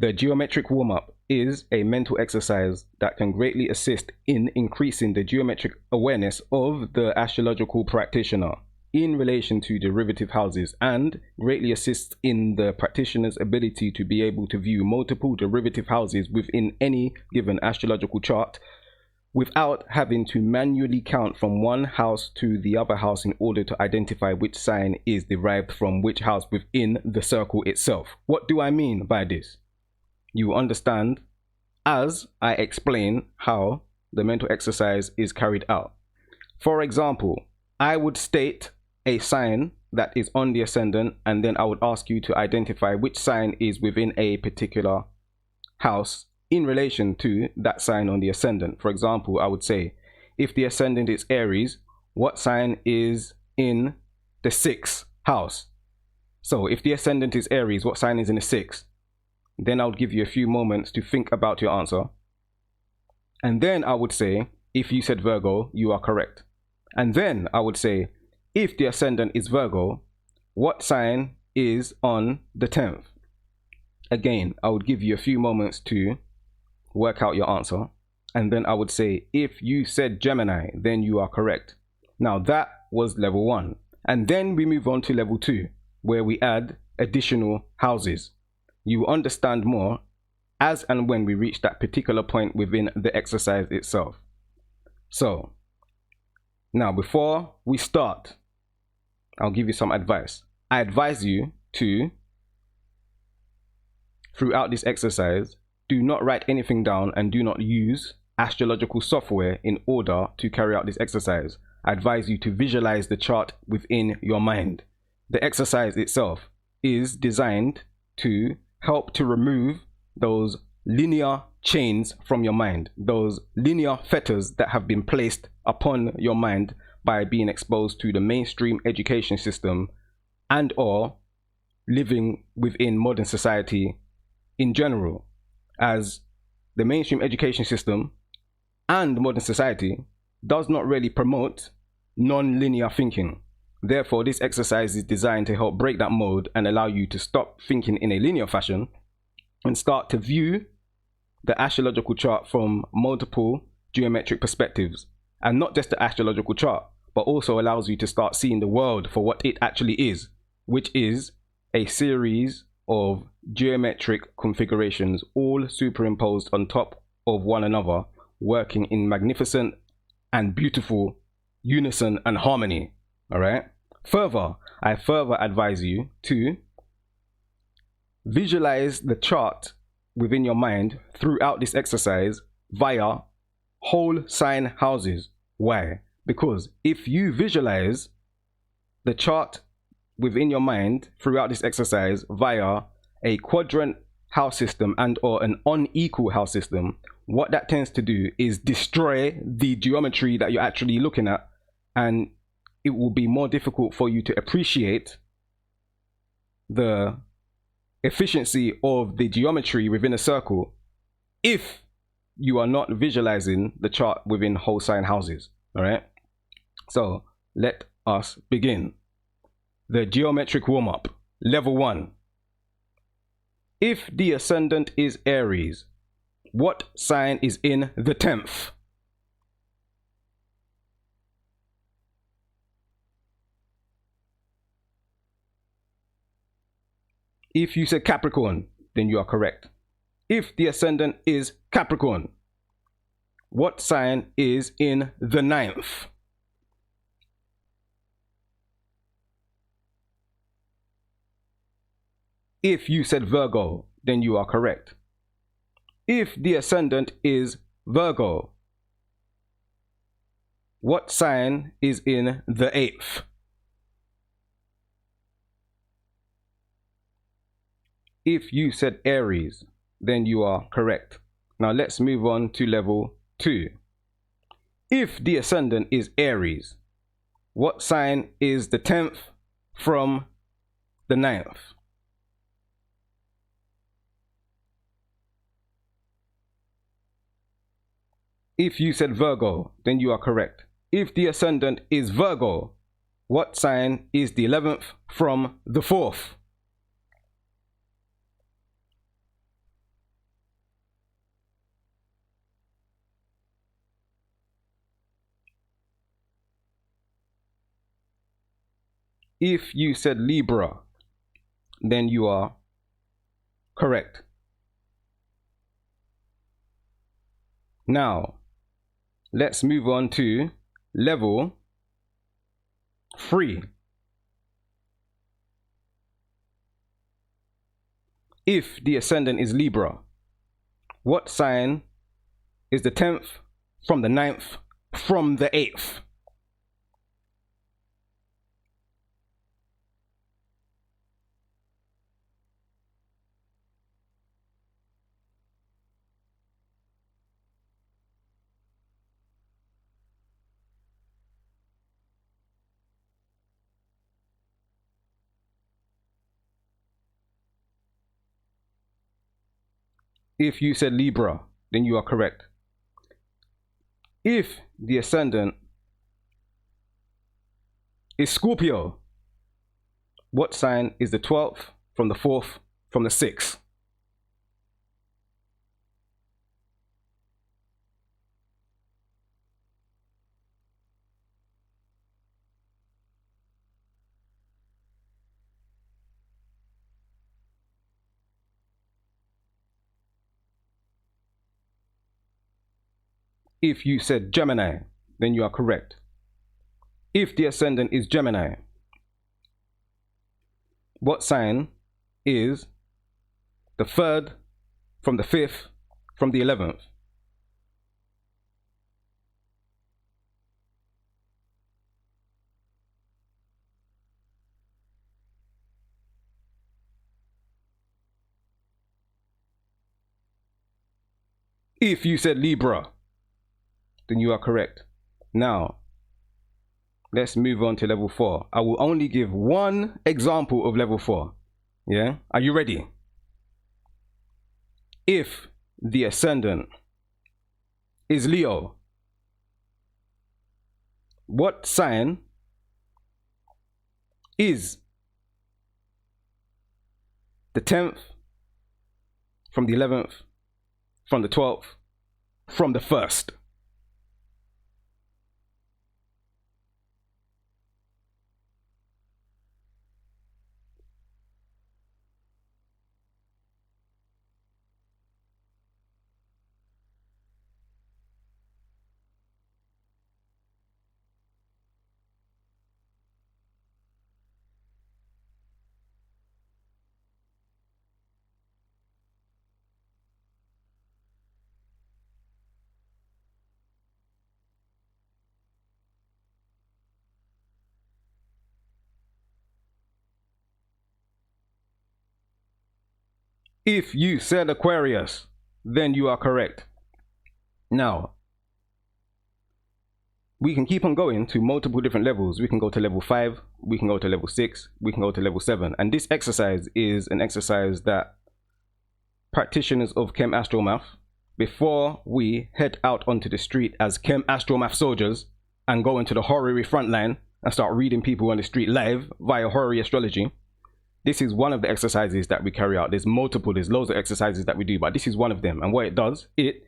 The geometric warm-up is a mental exercise that can greatly assist in increasing the geometric awareness of the astrological practitioner in relation to derivative houses, and greatly assists in the practitioner's ability to be able to view multiple derivative houses within any given astrological chart without having to manually count from one house to the other house in order to identify which sign is derived from which house within the circle itself. What do I mean by this? You understand as I explain how the mental exercise is carried out. For example, I would state a sign that is on the ascendant, and then I would ask you to identify which sign is within a particular house in relation to that sign on the ascendant. For example, I would say, if the ascendant is Aries, what sign is in the 6th house? So if the ascendant is Aries, what sign is in the 6th? Then I would give you a few moments to think about your answer. And then I would say, if you said Virgo, you are correct. And then I would say, if the ascendant is Virgo, what sign is on the 10th? Again, I would give you a few moments to work out your answer. And then I would say, if you said Gemini, then you are correct. Now that was level 1. And then we move on to level 2, where we add additional houses. You will understand more as and when we reach that particular point within the exercise itself. So, now before we start, I'll give you some advice. I advise you to, throughout this exercise, do not write anything down and do not use astrological software in order to carry out this exercise. I advise you to visualize the chart within your mind. The exercise itself is designed to help to remove those linear chains from your mind, those linear fetters that have been placed upon your mind by being exposed to the mainstream education system and or living within modern society in general, as the mainstream education system and modern society does not really promote non-linear thinking. Therefore, this exercise is designed to help break that mode and allow you to stop thinking in a linear fashion and start to view the astrological chart from multiple geometric perspectives. And not just the astrological chart, but also allows you to start seeing the world for what it actually is, which is a series of geometric configurations all superimposed on top of one another, working in magnificent and beautiful unison and harmony. All right. Further, I further advise you to visualize the chart within your mind throughout this exercise via whole sign houses. Why? Because if you visualize the chart within your mind throughout this exercise via a quadrant house system and or an unequal house system, what that tends to do is destroy the geometry that you're actually looking at, and it will be more difficult for you to appreciate the efficiency of the geometry within a circle if you are not visualizing the chart within whole sign houses. All right, so let us begin. The geometric warm-up, level 1. If the ascendant is Aries, what sign is in the 10th? If you said Capricorn, then you are correct. If the ascendant is Capricorn, what sign is in the 9th? If you said Virgo, then you are correct. If the ascendant is Virgo, what sign is in the 8th? If you said Aries, then you are correct. Now let's move on to level 2. If the ascendant is Aries, what sign is the 10th from the 9th? If you said Virgo, then you are correct. If the ascendant is Virgo, what sign is the 11th from the 4th? If you said Libra, then you are correct. Now, let's move on to level 3. If the ascendant is Libra, what sign is the 10th from the 9th from the 8th? If you said Libra, then you are correct. If the ascendant is Scorpio, what sign is the 12th from the 4th from the 6th? If you said Gemini, then you are correct. If the ascendant is Gemini, what sign is the 3rd from the 5th from the 11th? If you said Libra, then you are correct. Now, let's move on to level 4. I will only give one example of level 4. Yeah? Are you ready? If the ascendant is Leo, what sign is the 10th from the 11th from the 12th from the 1st? If you said Aquarius, then you are correct. Now, we can keep on going to multiple different levels. We can go to level 5, we can go to level 6, we can go to level 7. And this exercise is an exercise that practitioners of KhemAstroMath, before we head out onto the street as KhemAstroMath soldiers and go into the horary frontline and start reading people on the street live via Horary Astrology, this is one of the exercises that we carry out. There's loads of exercises that we do, but this is one of them. And what it does, it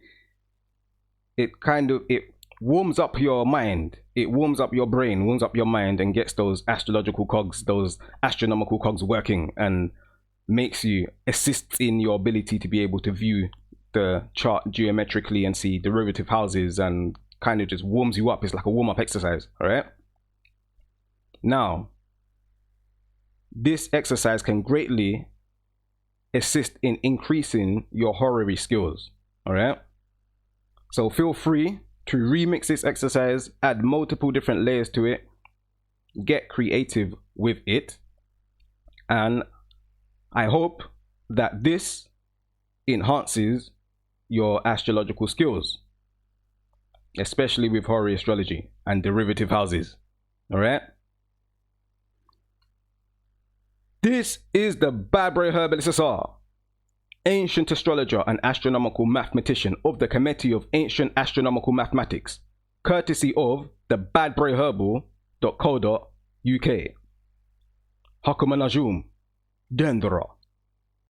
warms up your mind. It warms up your brain, warms up your mind, and gets those astrological cogs, those astronomical cogs working, and assists in your ability to be able to view the chart geometrically and see derivative houses, and kind of just warms you up. It's like a warm-up exercise. All right. Now, this exercise can greatly assist in increasing your horary skills. All right. So feel free to remix this exercise, add multiple different layers to it, get creative with it, and I hope that this enhances your astrological skills, especially with Horary Astrology and derivative houses. All right. This is the ThaBadbrey Herbalist Asar, ancient astrologer and astronomical mathematician of the Khemety of ancient astronomical mathematics, courtesy of ThaBadbreyHerbal.co.uk. Hakuma Najum, Dendra.